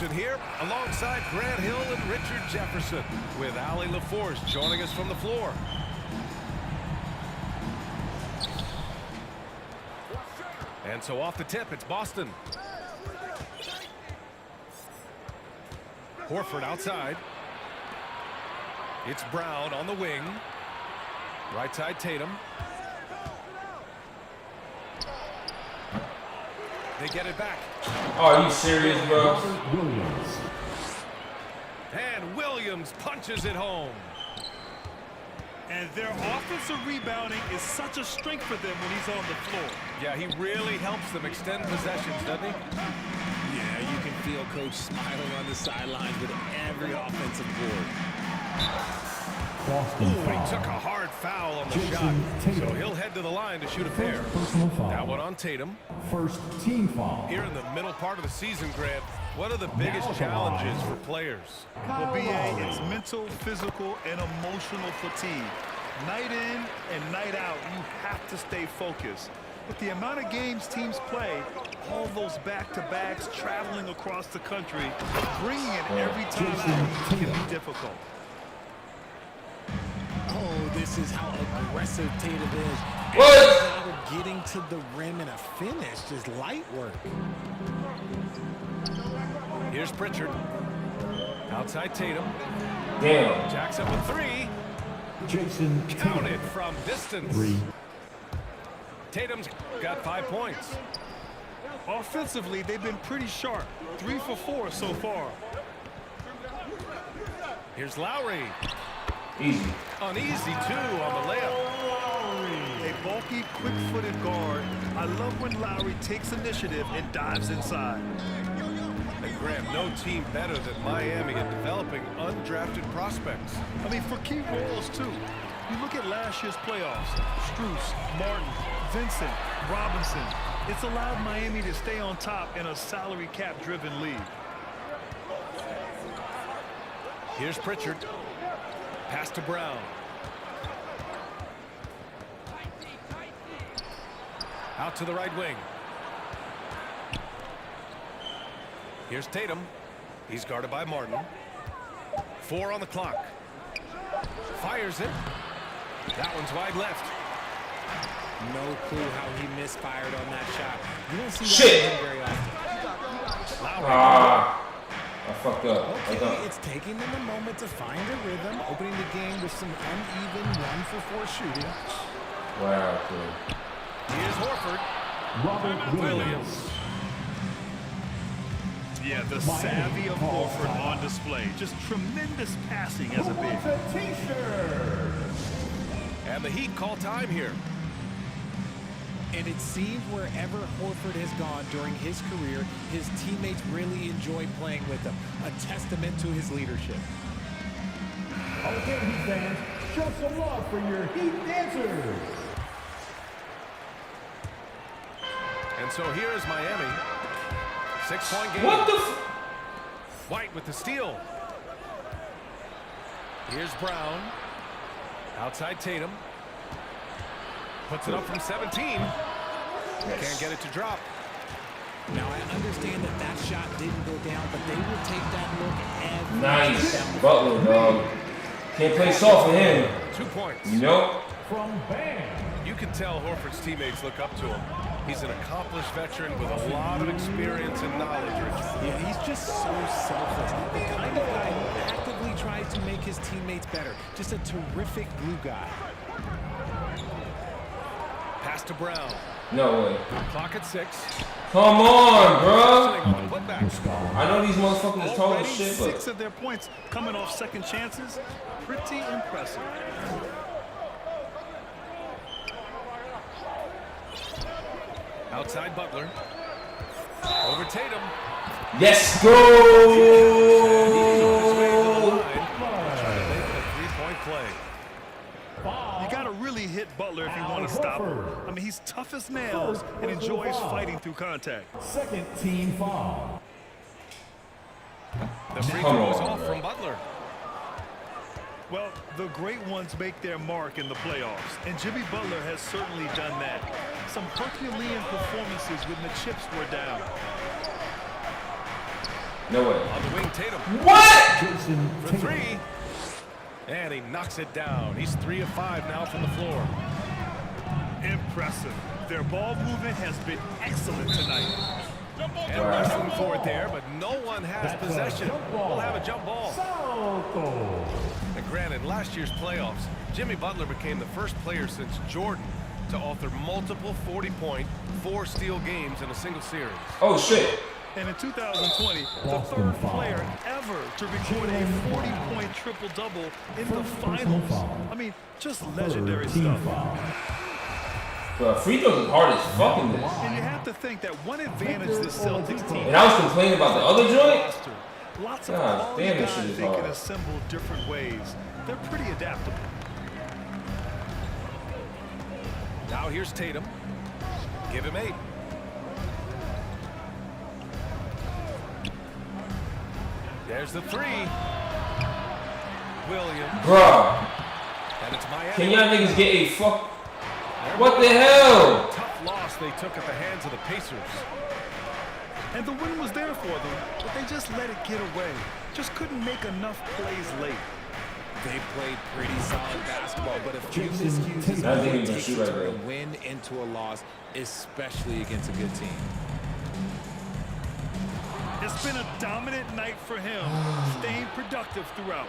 action here alongside Grant Hill and Richard Jefferson, with Allie LaForce joining us from the floor. And so off the tip, it's Boston. Horford outside. It's Brown on the wing. Right side, Tatum. They get it back. Oh, are you serious, bro? And Williams punches it home. And their offensive rebounding is such a strength for them when he's on the floor. Yeah, he really helps them extend possessions, doesn't he? Yeah, you can feel Coach smiling on the sidelines with every offensive board. Ooh, he took a hard foul on the shot, so he'll head to the line to shoot a pair. That one on Tatum. First team foul. Here in the middle part of the season, Grant, what are the biggest challenges for players? Well, BA, it's mental, physical, and emotional fatigue. Night in and night out, you have to stay focused. With the amount of games teams play, all those back-to-backs, traveling across the country, bringing it every time out can be difficult. Oh, this is how aggressive Tatum is. What? Now getting to the rim and a finish, just light work. Here's Pritchard. Outside Tatum. Damn. Jacks up with three. Jason Counted from distance. Tatum's got 5 points. Offensively, they've been pretty sharp. 3 for 4 so far. Here's Lowry. Easy. Uneasy, too, on the layup. A bulky, quick-footed guard. I love when Lowry takes initiative and dives inside. And Graham, no team better than Miami at developing undrafted prospects. I mean, for key roles, too. You look at last year's playoffs. Strus, Martin, Vincent, Robinson. It's allowed Miami to stay on top in a salary cap-driven league. Here's Pritchard. Pass to Brown. Out to the right wing. Here's Tatum. He's guarded by Martin. 4 on the clock. Fires it. That one's wide left. No clue how he misfired on that shot. You don't see Shit. that very often. Lowry. I fucked up. Okay, it's taking them a moment to find a rhythm, opening the game with some uneven 1 for 4 shooting. Wow, dude. Here's Horford. Robert Williams. Yeah, the savvy of Horford on display. Just tremendous passing as a big. And the Heat call time here. And it seems wherever Horford has gone during his career, his teammates really enjoy playing with him. A testament to his leadership. Okay, Heat fans, show some love for your Heat dancers. And so here is Miami. 6-point game. What the White with the steal. Here's Brown. Outside Tatum. Puts it up from 17. Can't get it to drop. Now, I understand that that shot didn't go down, but they will take that look every Nice. Butler, dog. Can't play soft for him. 2 points. You know? From Bam. You can tell Horford's teammates look up to him. He's an accomplished veteran with a lot of experience and knowledge, Richard. Yeah, he's just so selfless. The kind of guy who actively tries to make his teammates better. Just a terrific glue guy. Pass to Brown. No way. Clock at 6. Come on, bro. On the putback. I know these motherfuckers is tall Already as shit, 6 but of their points coming off second chances. Pretty impressive. Outside Butler. Over Tatum. let's go. Trying to make it a 3-point play. You got to really hit Butler if you want to stop him. I mean, he's tough as nails and enjoys fighting through contact. Second team foul. The free Come throw is on, off bro. from Butler. Well, the great ones make their mark in the playoffs, and Jimmy Butler has certainly done that. Some Herculean performances when the chips were down. No way. On the wing, Tatum. What? Jason For Tatum. three. And he knocks it down. He's 3 of 5 now from the floor. Impressive. Their ball movement has been excellent tonight. And wrestling forward there, but no one has That's a possession. jump ball. We'll have a jump ball. Salto. And granted, last year's playoffs, Jimmy Butler became the first player since Jordan to author multiple 40-point, 4-steal games in a single series. Oh, shit. And in 2020, the Boston third foul. player ever to record a 40-point triple-double in the First personal finals. foul. I mean, just legendary Third team stuff. foul. Bro, free throws is hard as fucking this. And you have to think that one advantage this Celtics team And I was complaining about the other joint. roster. Lots of God quality damn, this guys shit is they can hard. assemble different ways. They're pretty adaptable. Now here's Tatum. Give him 8. There's the 3. Williams. Bruh, And it's Miami. can y'all niggas get a fuck? What the hell? Tough loss they took at the hands of the Pacers. And the win was there for them, but they just let it get away. Just couldn't make enough plays late. They played pretty solid basketball, but a few Jason miscues Tatum. is I think what he it can takes shoot to right turn there. a win into a loss, especially against a good team. It's been a dominant night for him, staying productive throughout.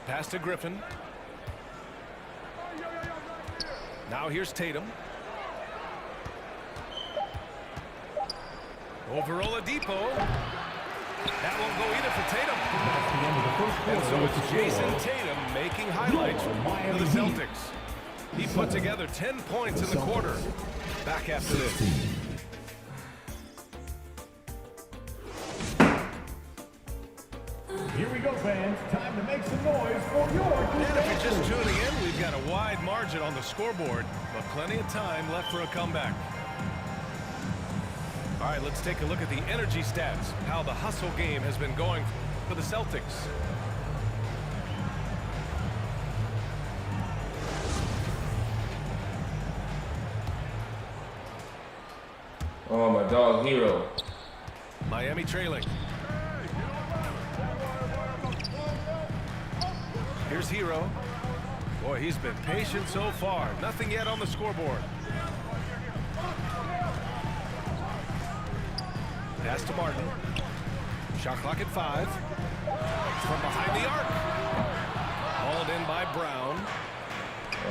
Pass to Griffin. Now here's Tatum. Over Oladipo. That won't go either for Tatum. That's the end of the first And quarter so with the it's Jason score. Tatum making highlights Your Miami for the Heat. Celtics. He put together 10 points in the quarter. Back after this. Here we go, fans. Time to make some noise for your And if you're just Heat. tuning in, we've got a wide margin on the scoreboard, but plenty of time left for a comeback. All right, let's take a look at the energy stats, how the hustle game has been going for the Celtics. Oh, my dog, Hero. Miami trailing. Here's Hero. Boy, he's been patient so far. Nothing yet on the scoreboard. Pass to Martin. Shot clock at 5. From behind the arc. Hauled in by Brown.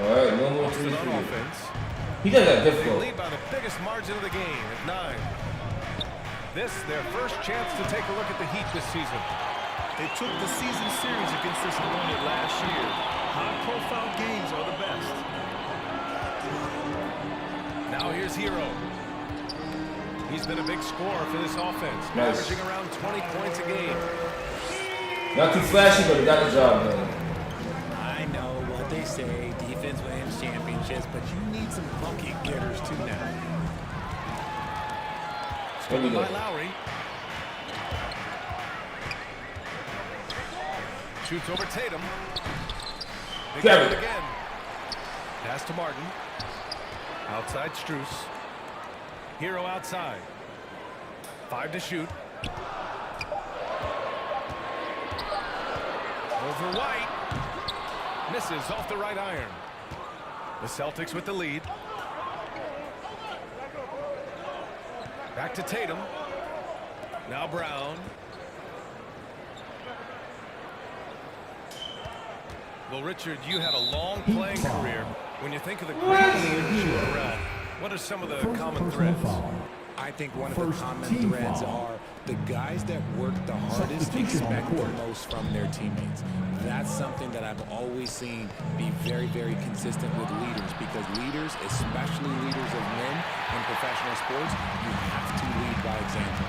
All right, no more Boston 3 on for you. offense. He does that They difficult. lead by the biggest margin of the game at 9. This, their first chance to take a look at the Heat this season. They took the season series against this opponent last year. High-profile games are the best. Now here's Hero. He's been a big scorer for this offense, Nice. averaging around 20 points a game. Not too flashy, but he got the job done. I know what they say, defense wins championships, but you need some bucket getters too now. Here we go. By Lowry. Shoots over Tatum. Big Grab hit it. again. Pass to Martin. Outside Strus. Hero outside. 5 to shoot. Over White. Misses off the right iron. The Celtics with the lead. Back to Tatum. Now Brown. Well, Richard, you had a long playing career. When you think of the great leaders you were around, what are some of the First common personal threads? foul. I think one of the First common team threads foul. are the guys that work the hardest Substitution on the expect the court. most from their teammates. That's something that I've always seen be very, very consistent with leaders, because leaders, especially leaders of men in professional sports, you have to lead by example.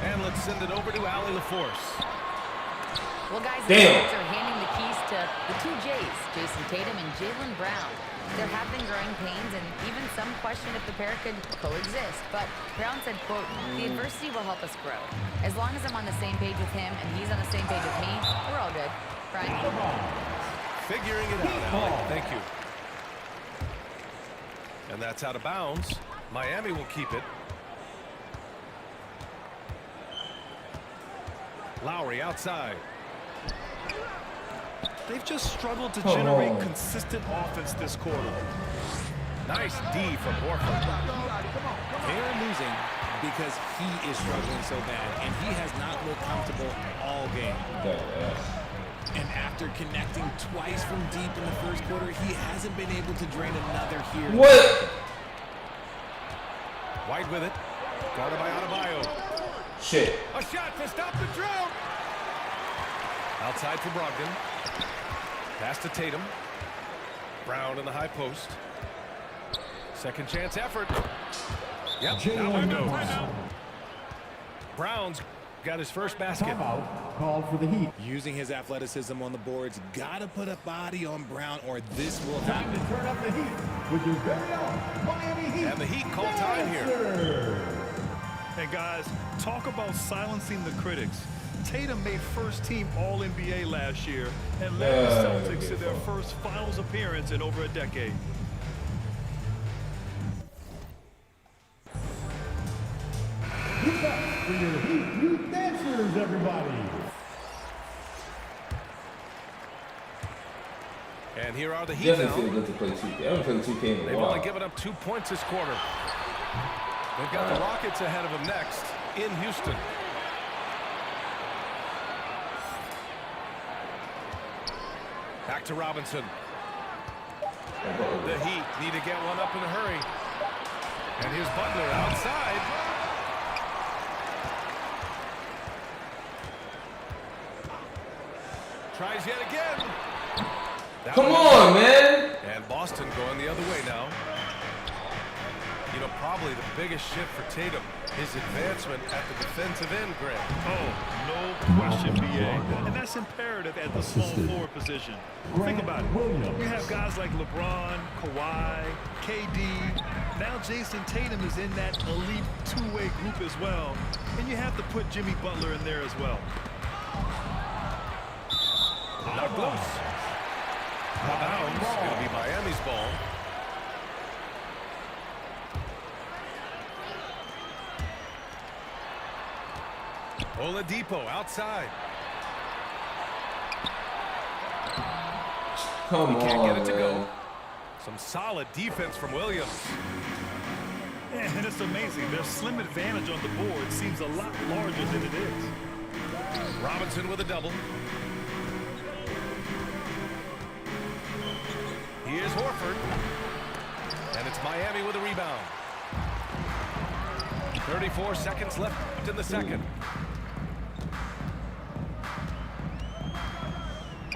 And let's send it over to Allie LaForce. Well, guys, the Damn. Celtics are handing the keys to the 2 J's, Jason Tatum and Jaylen Brown. There have been growing pains, and even some question if the pair could coexist. But Brown said, quote, "The adversity will help us grow. As long as I'm on the same page with him and he's on the same page with me, we're all good." Brian? Figuring it out, Allie. Thank you. And that's out of bounds. Miami will keep it. Lowry outside. They've just struggled to generate consistent offense this quarter. Nice D from Horford. They're losing because he is struggling so bad, and he has not looked comfortable all game. And after connecting twice from deep in the first quarter, he hasn't been able to drain another here. What? White with it. Guarded by Adebayo. Shit. A shot to stop the drought. Outside for Brogdon. Pass to Tatum. Brown in the high post. Second chance effort. Yep, that one goes. Brown's got his first basket. Timeout called for the Heat. Using his athleticism on the boards, gotta put a body on Brown or this will Time happen. to turn up the heat with your very own Miami Heat. And the Heat call time here. And guys, talk about silencing the critics. Tatum made first-team All-NBA last year and led the Celtics to their first finals appearance in over a decade. Heat up for your Heat Youth Dancers, everybody. And here are the Heat Definitely feel now. good to play 2K. I haven't played 2K in a They've while. only given up 2 points this quarter. They've got the Rockets ahead of them next in Houston. Back to Robinson. The Heat need to get one up in a hurry. And here's Butler outside. Tries yet again. That Come one- on, man. And Boston going the other way now. You know, probably the biggest shift for Tatum, his advancement at the defensive end, Greg. Oh, no question, BA. And that's imperative at the small forward position. Think about it. You have guys like LeBron, Kawhi, KD. Now Jason Tatum is in that elite two-way group as well. And you have to put Jimmy Butler in there as well. Not close. Out of bounds. It'll be Miami's ball. Oladipo outside. Come Can't on, get it to go. man. Some solid defense from Williams. And it's amazing. Their slim advantage on the board seems a lot larger than it is. Robinson with a double. Here's Horford. And it's Miami with a rebound. 34 seconds left in the second.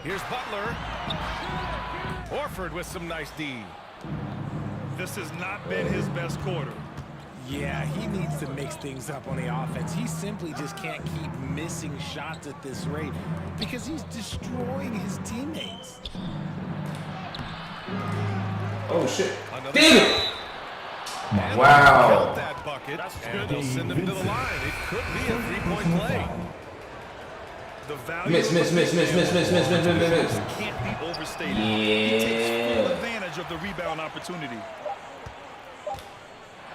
Here's Butler. Horford with some nice D. This has not been his best quarter. Yeah, he needs to mix things up on the offense. He simply just can't keep missing shots at this rate because he's destroying his teammates. Oh, shit. Another Damn shot. it. And Wow. they'll count that bucket, and they'll send him to the line. It could be a three-point play. The value Miss. can't be overstated. He takes full advantage of the rebound opportunity.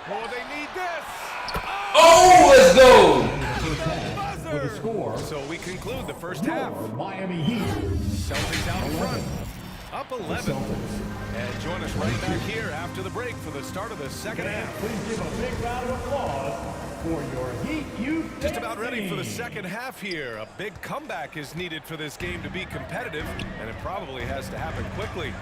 Oh, they need this. Oh, let's go. With the score, So we conclude the first half. your Miami Heat. Celtics out in front. Up 11. And join us right back here after the break for the start of the second half. Please give a big round of applause for your Heat Youth Just about ready for the Dancing. second half here. A big comeback is needed for this game to be competitive, and it probably has to happen quickly.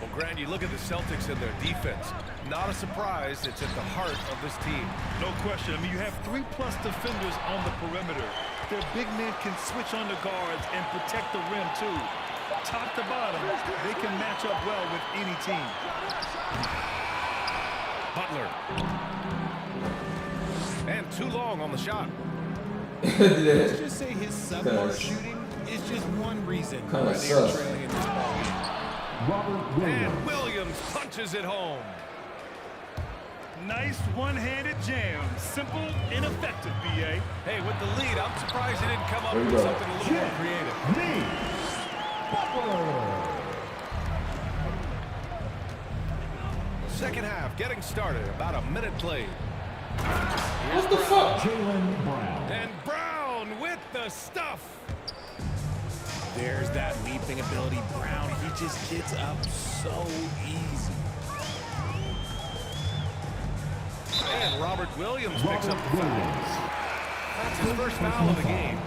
Well, Grant, you look at the Celtics and their defense. Not a surprise, it's at the heart of this team. No question. I mean, you have 3+ defenders on the perimeter. Their big men can switch on the guards and protect the rim, too. Top to bottom, they can match up well with any team. Butler. And too long on the shot. Let's just say his subpar shooting is just one reason why Kinda they are sus. trailing in this ballgame. Robert Williams. And Williams punches it home. Nice one-handed jam. Simple and effective, BA. Hey, with the lead, I'm surprised he didn't come up There you with go. something a little more creative. Lee Butler. Second half getting started. About a minute played. What the fuck? Jaylen Brown. And Brown with the stuff. There's that leaping ability. Brown, he just gets up so easy. And Robert Williams picks up the foul. That's his first foul of the game.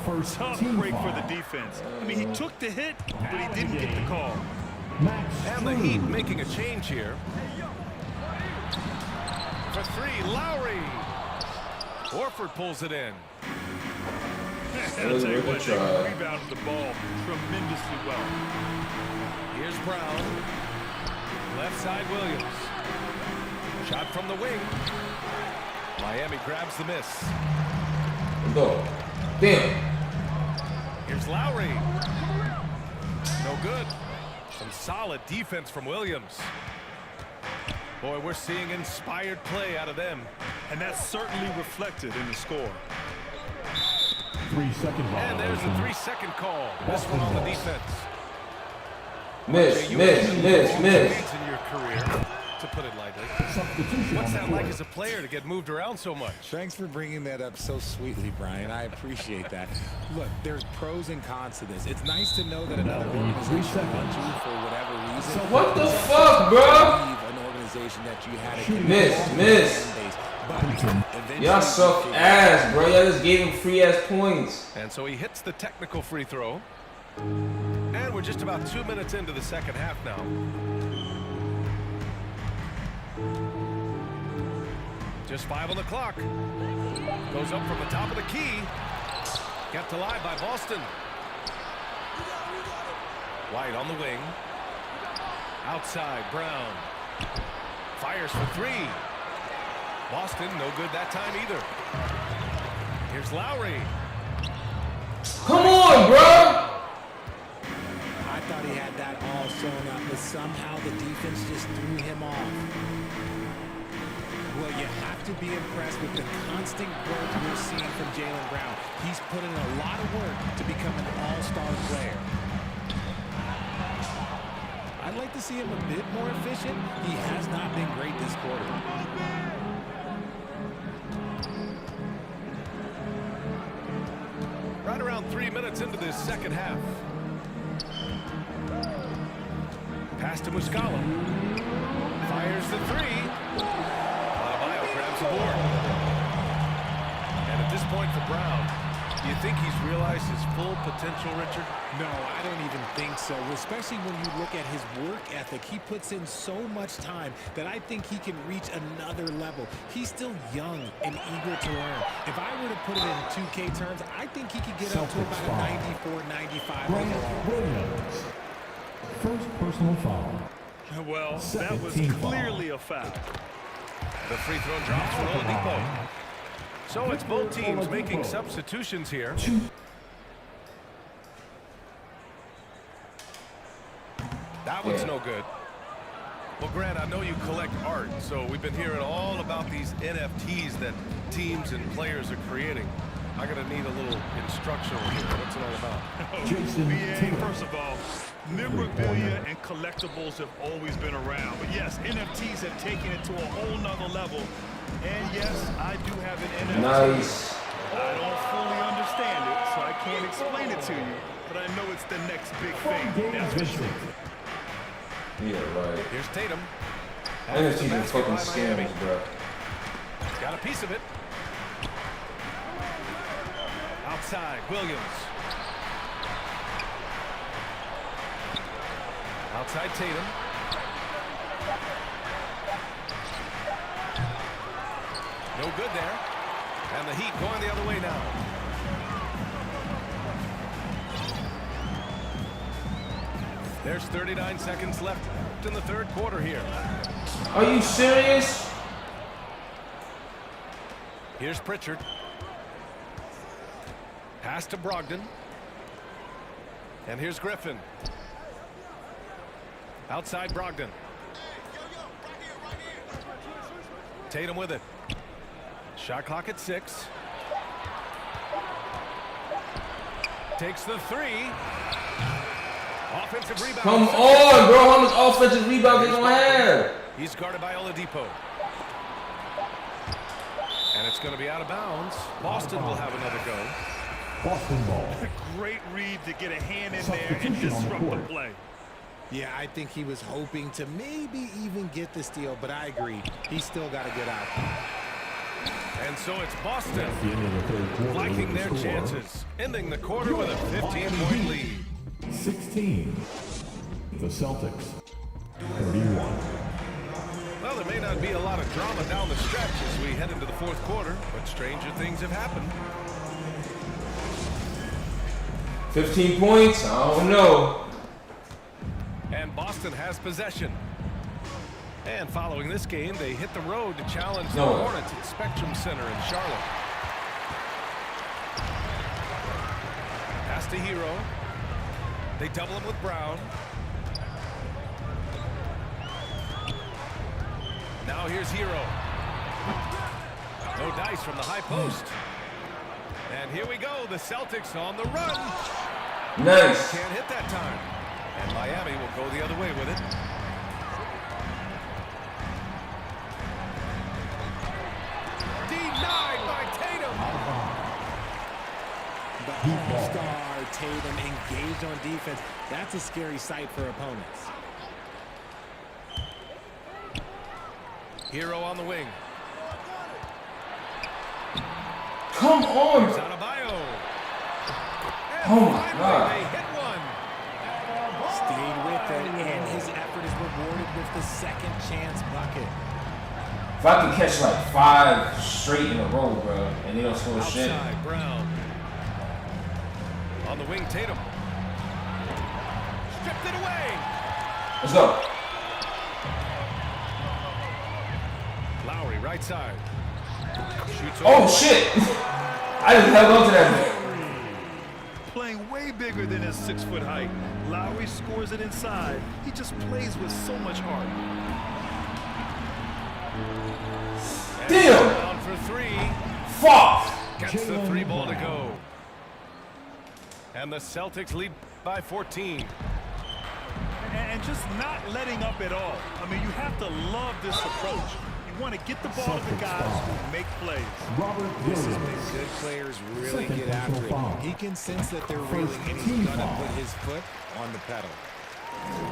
First Tough team break for foul. the defense. I mean, he took the hit, but he didn't get the call. Max And the Heat Strus. making a change here. For three, Lowry. Horford pulls it in. I'll tell you what, they try. rebounded the ball tremendously well. Here's Brown. Left side, Williams. Shot from the wing. Miami grabs the miss. Go. Damn. Here's Lowry. No good. Some solid defense from Williams. Boy, we're seeing inspired play out of them. And that's certainly reflected in the score. 3-second And there's the violation. 3-second call. This one on the defense. Miss, You miss, had miss, long miss. trades in your career, to put it lightly. Substitution What's on the that like court. as a player to get moved around so much? Thanks for bringing that up so sweetly, Brian. I appreciate that. Look, there's pros and cons to this. It's nice to know that another organization wants you for whatever reason. What the fuck, bro? Leave an organization that you had a Miss. But eventually Y'all you suck figure ass, bro. Y'all just gave him free ass points. And so he hits the technical free throw. And we're just about 2 minutes into the second half now. Just 5 on the clock. Goes up from the top of the key. Kept alive by Boston. White on the wing. Outside, Brown. Fires for three. Boston, no good that time either. Here's Lowry. Come on, bro. I thought he had that all sewn up, but somehow the defense just threw him off. Well, you have to be impressed with the constant growth we're seeing from Jaylen Brown. He's put in a lot of work to become an all-star player. I'd like to see him a bit more efficient. He has not been great this quarter. Right around 3 minutes into this second half. Pass to Muscala. Fires the three. Adebayo grabs the board. And at this point for Brown, do you think he's realized his full potential, Richard? No, I don't even think so, especially when you look at his work ethic. He puts in so much time that I think he can reach another level. He's still young and eager to learn. If I were to put it in 2K terms, I think he could get up to about a 94, 95 Grant overall. Williams. First personal foul. Well, that Second was team foul. clearly a foul. The free throw drops for Oladipo. So it's both teams making substitutions here. That one's no good. Well, Grant, I know you collect art, so we've been hearing all about these NFTs that teams and players are creating. I'm going to need a little instructional here. What's it all about? Jason BA, Taylor. first of all, memorabilia and collectibles have always been around. But yes, NFTs have taken it to a whole nother level. And yes, I do have an NFT. Nice. I don't fully understand it, so I can't explain it to you. But I know it's the next big thing. That's for sure. Yeah, right. Here's Tatum. NFT's been Basket fucking by Miami. scams, bro. Got a piece of it. Outside, Williams. Outside, Tatum. No good there. And the Heat going the other way now. There's 39 seconds left in the third quarter here. Are you serious? Here's Pritchard. Pass to Brogdon. And here's Griffin. Outside Brogdon. Tatum with it. Shot clock at 6. Takes the three. Off offensive rebound. Come on, bro. How much offensive rebound they gonna have? He's guarded by Oladipo. And it's going to be out of bounds. Boston will have another go. Boston ball. Great read to get a hand in there and disrupt the play. Yeah, I think he was hoping to maybe even get the steal, but I agree. He's still got to get out. And so it's Boston At the end of the third quarter, liking their score, chances, ending the quarter with a 15-point lead. 16. The Celtics. 31. Well, there may not be a lot of drama down the stretch as we head into the fourth quarter, but stranger things have happened. 15 points? I don't know. And Boston has possession. And following this game, they hit the road to challenge the Hornets at Spectrum Center in Charlotte. Pass to Hero. They double him with Brown. Now here's Hero. No dice from the high post. And here we go. The Celtics on the run. Nice. Can't hit that time. And Miami will go the other way with it. Denied by Tatum. The all-star Tatum engaged on defense. That's a scary sight for opponents. Hero on the wing. Come on. Here's Adebayo. And Oh my finally God. they hit one. Stayed with it, and his effort is rewarded with the second chance bucket. If I can catch like 5 straight in a row, bro, and they don't score shit. Outside, Brown. On the wing, Tatum. Stripped it away. Let's go. Lowry, right side. Shoots Oh, over. shit. I just held on to that. Playing way bigger than his 6-foot height. Lowry scores it inside. He just plays with so much heart. And Damn. down for 3. Fuck. Gets the 3 ball to go. And the Celtics lead by 14. And just not letting up at all. I mean, you have to love this approach. You want to get the ball to the guys who make plays. Robert This is Williams. when good players really Second get after personal foul. it. He can sense that they're First reeling, and team he's going to foul. put his foot on the pedal.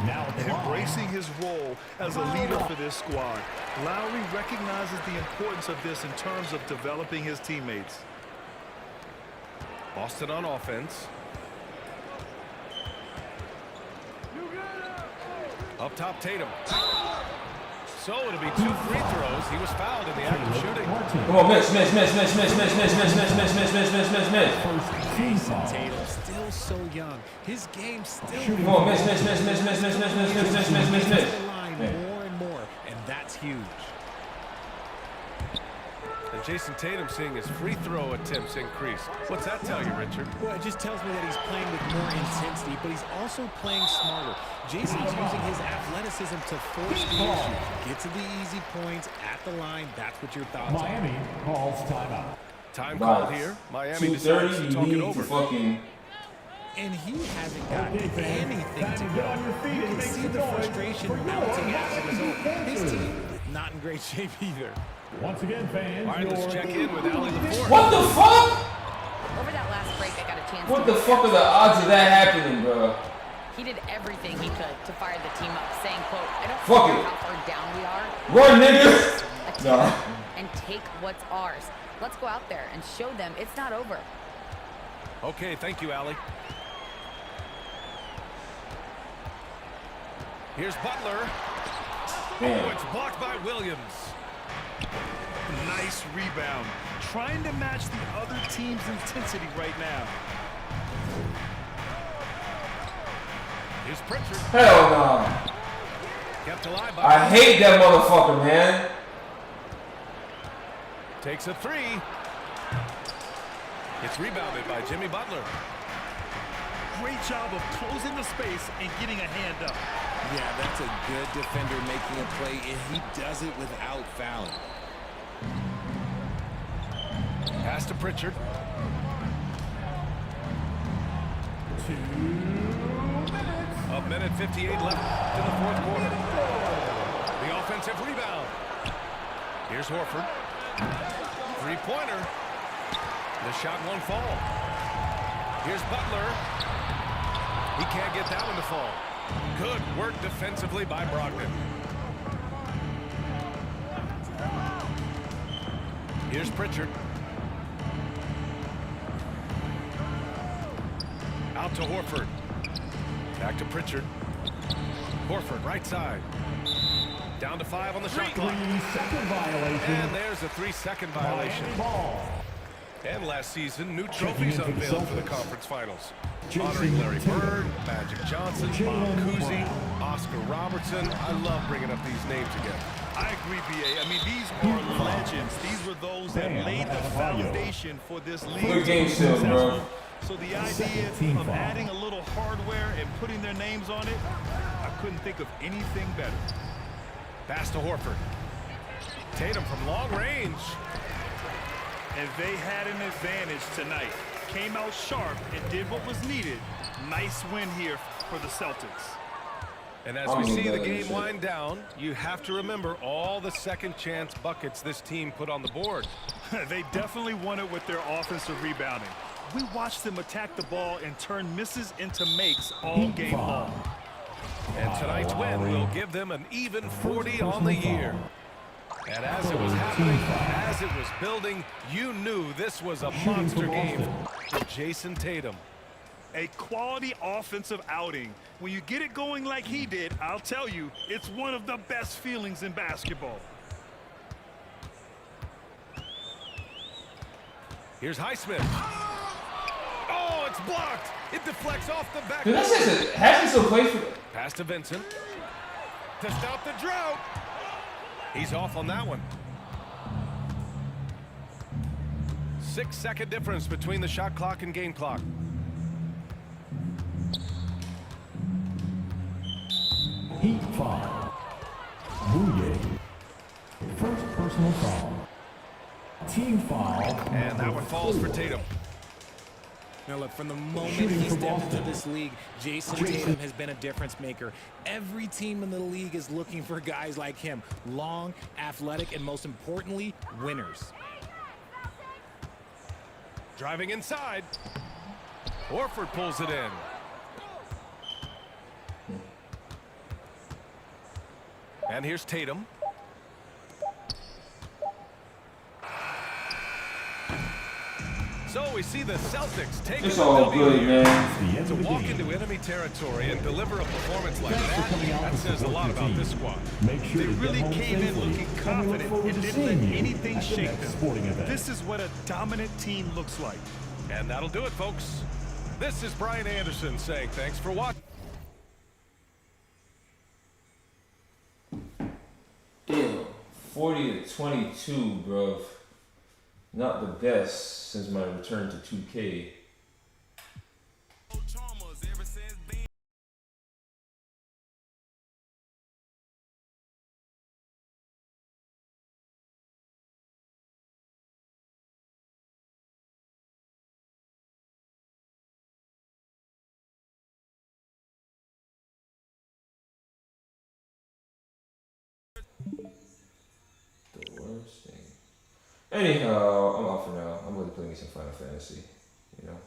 Now at the line. Embracing his role as a leader for this squad. Lowry recognizes the importance of this in terms of developing his teammates. Boston on offense. Up top, Tatum. So it'll be 2 free throws. He was fouled in the act of shooting. Come on, miss. First team foul. Tatum still so young. His game still Come on, miss. the line more and more, and that's huge. And Jason Tatum seeing his free throw attempts increase. What's that tell you, Richard? Well, it just tells me that he's playing with more intensity, but he's also playing smarter. Jason's using his athleticism to force the issue. Get to the easy points at the line. That's what your thoughts are. Miami calls timeout. Time called here. Miami decides to 2:30, talk you it need over. to fucking... And he hasn't got Okay, fans. anything Time to to go. get on your feet You and can make see some the noise frustration for your mounting as a Miami result. His Heat team is not in great shape either. Once again, fans, All right, let's check in with Allie LaForge. What the fuck? Over that last break, I got a chance What to the fuck are the odds of that happening, bro? He did everything he could to fire the team up, saying, quote, I don't Fuck care it. how far down we are. Run, nigga! Attack Nah. and take what's ours. Let's go out there and show them it's not over. Okay, thank you, Allie. Here's Butler. Oh, Damn. it's blocked by Williams. Nice rebound. Trying to match the other team's intensity right now. Here's Pritchard. Hell no. Kept alive by I hate that motherfucker, man. Takes a 3. It's rebounded by Jimmy Butler. Great job of closing the space and getting a hand up. Yeah, that's a good defender making a play, and he does it without fouling. Pass to Pritchard. 2 minutes. A minute minute 58 left in the fourth quarter. The offensive rebound. Here's Horford. Three-pointer. The shot won't fall. Here's Butler. He can't get that one to fall. Good work defensively by Brogdon. Here's Pritchard. Out to Horford. Back to Pritchard. Horford, right side. Down to 5 on the shot clock. 3-second violation. And there's a 3-second violation. Ball. And last season, new Checking trophies into the unveiled for the Celtics. conference finals. Jason Honoring Larry Tatum. Bird, Magic Johnson, Bob Jaylen Cousy, Brown. Oscar Robertson. I love bringing up these names again. I agree, B.A. I mean, these are legends. These were those that Bam, laid the Adebayo. foundation for this league. Good to game be still, bro. successful. So the idea Team of foul. adding a little hardware and putting their names on it, I couldn't think of anything better. Pass to Horford. Tatum from long range. And they had an advantage tonight. Came out sharp and did what was needed. Nice win here for the Celtics. And as we see the game wind down, you have to remember all the second chance buckets this team put on the board. They definitely won it with their offensive rebounding. We watched them attack the ball and turn misses into makes all game long. And tonight's win will give them an even 40 on the year. And as it was happening, as it was building, you knew this was a monster game for Jason Tatum. A quality offensive outing. When you get it going like he did, I'll tell you, it's one of the best feelings in basketball. Here's Highsmith. Oh, it's blocked. It deflects off the back. Dude, that's just it. Hasn't still played for. Pass to Vincent. To stop the drought. He's off on that one. 6-second difference between the shot clock and game clock. Heat foul. Bouye. First personal foul. Team foul. And that one falls for Tatum. Now look, from the moment Shooting he for stepped Boston. into this league, Jason Tatum has been a difference maker. Every team in the league is looking for guys like him. Long, athletic, and most importantly, winners. Driving inside. Horford pulls it in. And here's Tatum. So we see the Celtics take It's the all W good, here. man. To walk into enemy territory and deliver a performance like that says a lot about this squad. Make sure They to really get home came in safely, looking and we look confident forward and to didn't let seeing you anything at the shake next them. sporting event. This is what a dominant team looks like. And that'll do it, folks. This is Brian Anderson saying thanks for watching. Ew, 40-22, bro. Not the best since my return to 2K. The worst thing. Anyhow, I'm off for now. I'm really playing some Final Fantasy, you know.